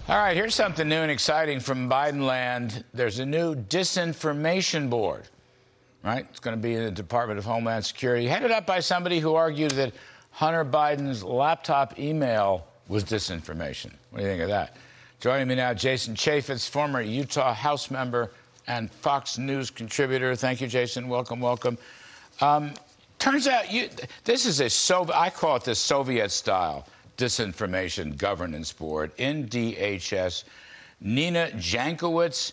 All right, here's something new and exciting from Biden land. There's a new disinformation board, right? It's going to be in the Department of Homeland Security, headed up by somebody who argued that Hunter Biden's laptop email was disinformation. What do you think of that? Joining me now, Jason Chaffetz, former Utah House member and Fox News contributor. Thank you, Jason. Welcome, welcome. Turns out this is I call it the Soviet-style disinformation governance board in DHS. Nina Jankowicz,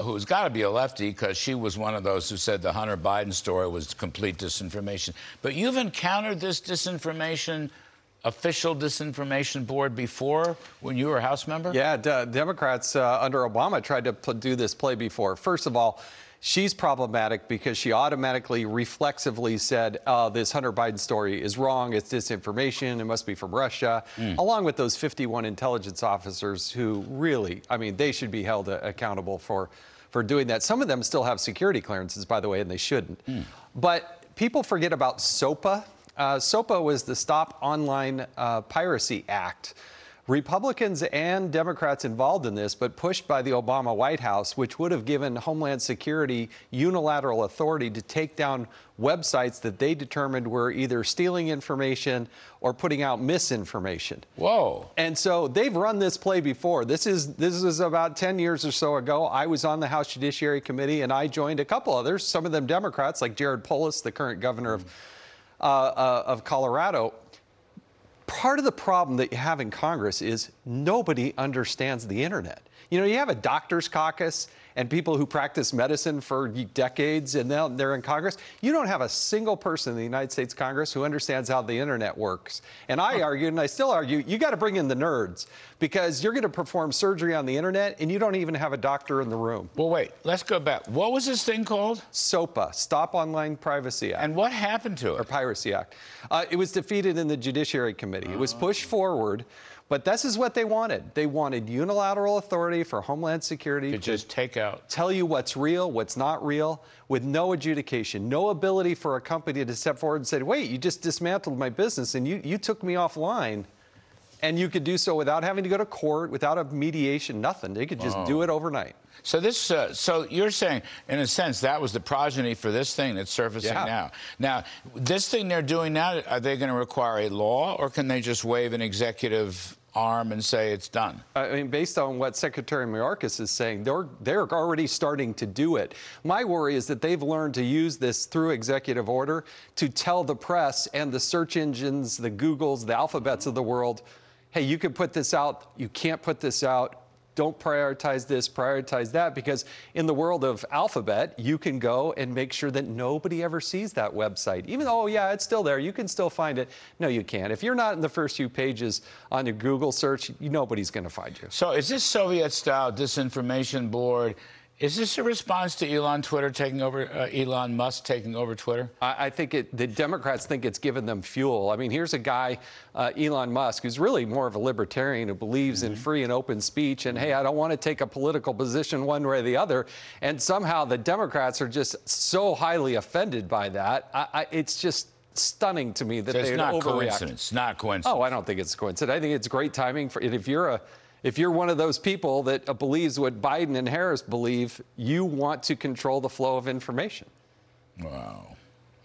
who's got to be a lefty because she was one of those who said the Hunter Biden story was complete disinformation. But you've encountered this official disinformation board before when you were a House member? Yeah, Democrats under Obama tried to do this play before. First of all, she's problematic because she automatically, reflexively said, this Hunter Biden story is wrong, it's disinformation, it must be from Russia, along with those 51 intelligence officers who really, I mean, they should be held accountable for doing that. Some of them still have security clearances, by the way, and they shouldn't. But people forget about SOPA. SOPA was the Stop Online Piracy Act. Republicans and Democrats involved in this, but pushed by the Obama White House, which would have given Homeland Security unilateral authority to take down websites that they determined were either stealing information or putting out misinformation. Whoa. And so they've run this play before. This is about 10 years or so ago. I was on the House Judiciary Committee, and I joined a couple others, some of them Democrats, like Jared Polis, the current governor of Colorado. Part of the problem that you have in Congress is nobody understands the internet. You know, you have a doctor's caucus and people who practice medicine for decades, and they're in Congress. You don't have a single person in the United States Congress who understands how the internet works. And I argued, and I still argue, you got to bring in the nerds, because you're going to perform surgery on the internet and you don't even have a doctor in the room. Well, wait, let's go back. What was this thing called? SOPA, Stop Online Privacy Act. And what happened to it? Or Piracy Act. It was defeated in the Judiciary Committee. It was pushed forward. But this is what they wanted. They wanted unilateral authority for Homeland Security to just tell you what's real, what's not real, with no adjudication, no ability for a company to step forward and say, wait, you just dismantled my business and you took me offline. And you could do so without having to go to court, without a mediation, nothing. They could just do it overnight. So this, so you're saying, in a sense, that was the progeny for this thing that's surfacing now. Now, this thing they're doing now, are they going to require a law, or can they just wave an executive arm and say it's done? I mean, based on what Secretary Mayorkas is saying, they're already starting to do it. My worry is that they've learned to use this through executive order to tell the press and the search engines, the Googles, the Alphabets of the world, hey, you can put this out, you can't put this out, don't prioritize this, prioritize that, because in the world of Alphabet, you can go and make sure that nobody ever sees that website. Even though, yeah, it's still there, you can still find it. No, you can't. If you're not in the first few pages on your Google search, nobody's going to find you. So is this Soviet-style disinformation board, is this a response to Elon Musk taking over Twitter? I think the Democrats think it's given them fuel. I mean, here's a guy, Elon Musk, who's really more of a libertarian who believes in free and open speech. And, hey, I don't want to take a political position one way or the other. And somehow the Democrats are just so highly offended by that. It's just stunning to me that they overreact. Coincidence. Not coincidence. Oh, I don't think it's coincidence. I think it's great timing for it. If you're one of those people that believes what Biden and Harris believe, you want to control the flow of information. Wow.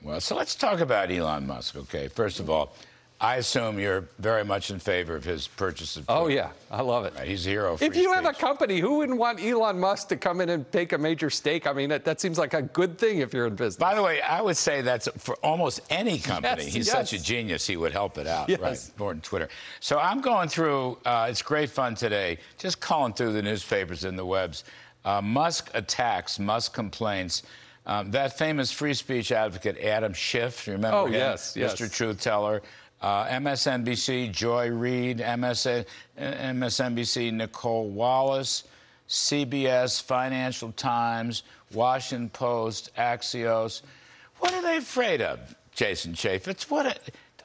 Well, so let's talk about Elon Musk, okay? First of all, I assume you're very much in favor of his purchase of Twitter. Oh, yeah. I love it. Right, he's a hero for If you have a company, who wouldn't want Elon Musk to come in and take a major stake? I mean, that seems like a good thing if you're in business. By the way, I would say that's for almost any company. He's such a genius, he would help it out, right? More than Twitter. So I'm going through, it's great fun today, just calling through the newspapers and the webs. Musk attacks, Musk complaints. That famous free speech advocate, Adam Schiff, you remember him? Yes. Mr. Truth Teller. MSNBC, Joy Reid, MSNBC, Nicole Wallace, CBS, Financial Times, Washington Post, Axios. What are they afraid of, Jason Chaffetz?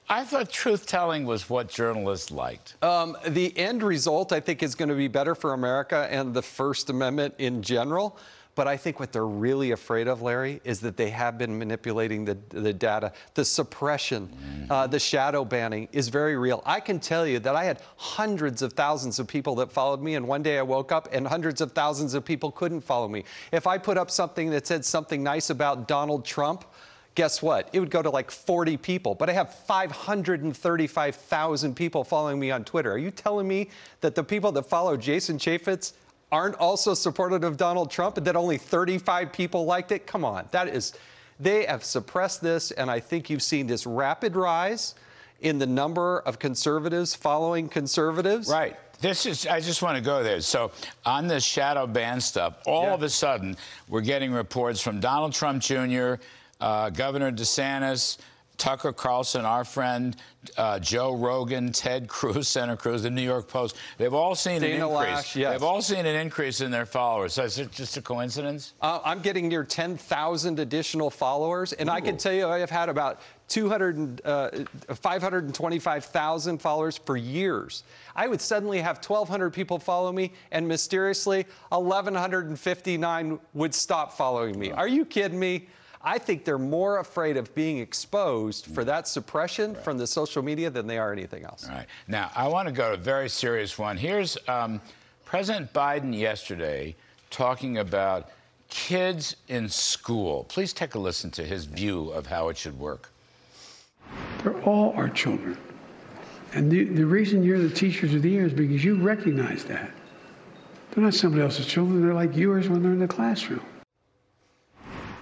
I thought truth-telling was what journalists liked. The end result, I think, is going to be better for America and the First Amendment in general. But I think what they're really afraid of, Larry, is that they have been manipulating the data. The suppression, the shadow banning is very real. I can tell you that I had hundreds of thousands of people that followed me, and one day I woke up and hundreds of thousands of people couldn't follow me. If I put up something that said something nice about Donald Trump, guess what? It would go to like 40 people, but I have 535,000 people following me on Twitter. Are you telling me that the people that follow Jason Chaffetz aren't also supportive of Donald Trump and that only 35 people liked it? Come on, they have suppressed this, and I think you've seen this rapid rise in the number of conservatives following conservatives. Right. I just want to go there. So on this shadow ban stuff, all of a sudden, we're getting reports from Donald Trump Jr., Governor DeSantis, Tucker Carlson, our friend, Joe Rogan, Ted Cruz, Senator Cruz, the New York Post. They've all seen an increase. They've all seen an increase in their followers. So is it just a coincidence? I'm getting near 10,000 additional followers, and I can tell you I have had about 525,000 followers for years. I would suddenly have 1,200 people follow me, and mysteriously, 1,159 would stop following me. Are you kidding me? I think they're more afraid of being exposed for that suppression from the social media than they are anything else. All right. Now, I want to go to a very serious one. Here's President Biden yesterday talking about kids in school. Please take a listen to his view of how it should work. They're all our children. And the reason you're the teachers of the year is because you recognize that. They're not somebody else's children. They're like yours when they're in the classroom.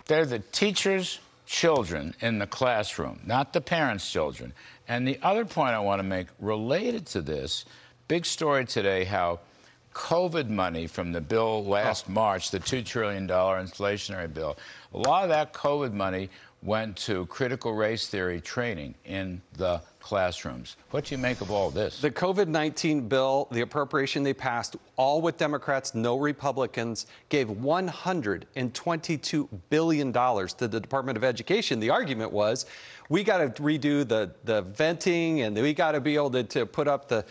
They're the teachers' children in the classroom, not the parents' children. And the other point I want to make related to this, big story today, how COVID money from the bill last March, the $2 trillion inflationary bill, a lot of that COVID money went to critical race theory training in the classrooms. What do you make of all this? The COVID-19 bill, the they passed, all with Democrats, no Republicans, gave $122 billion to the Department of Education. The argument was, we got to redo the venting, and we got to be able to put up the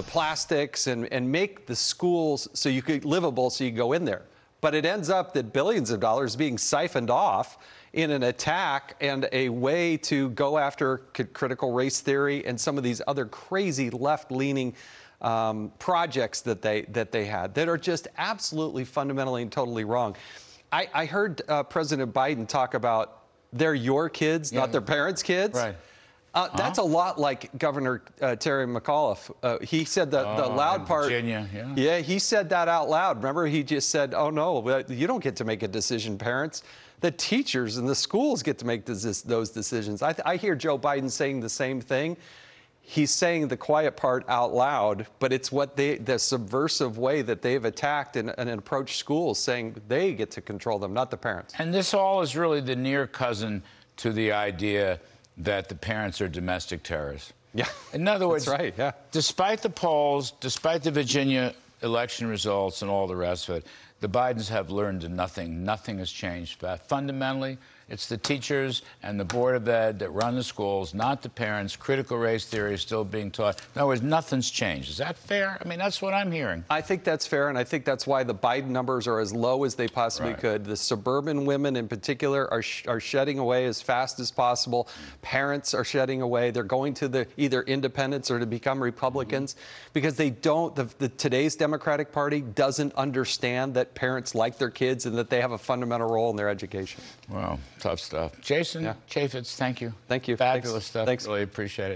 plastics and make the schools so you could livable so you go in there. But it ends up that billions of dollars being siphoned off in an attack and a way to go after critical race theory and some of these other crazy left-leaning projects that they had that are just absolutely fundamentally and totally wrong. I heard President Biden talk about they're your kids, not their parents' kids. Right. That's a lot like Governor Terry McAuliffe. He said the loud part. Virginia, yeah, he said that out loud. Remember, he just said, oh, no, you don't get to make a decision, parents. The teachers and the schools get to make those decisions. I hear Joe Biden saying the same thing. He's saying the quiet part out loud, but it's what the subversive way that they've attacked and approached schools, saying they get to control them, not the parents. And this all is really the near cousin to the idea that the parents are domestic terrorists. Yeah. In other words, that's right, yeah. Despite the polls, despite the Virginia election results and all the rest of it, the Bidens have learned nothing. Nothing has changed. But fundamentally, it's the teachers and the Board of Ed that run the schools, not the parents. Critical race theory is still being taught. In other words, nothing's changed. Is that fair? I mean, that's what I'm hearing. I think that's fair, and I think that's why the Biden numbers are as low as they possibly could. The suburban women in particular are shedding away as fast as possible. Parents are shedding away. They're going to either independents or to become Republicans because they don't, today's Democratic Party doesn't understand that parents like their kids and that they have a fundamental role in their education. Wow, tough stuff. Jason Chaffetz, thank you. Thank you. Fabulous stuff. Thanks. Really appreciate it.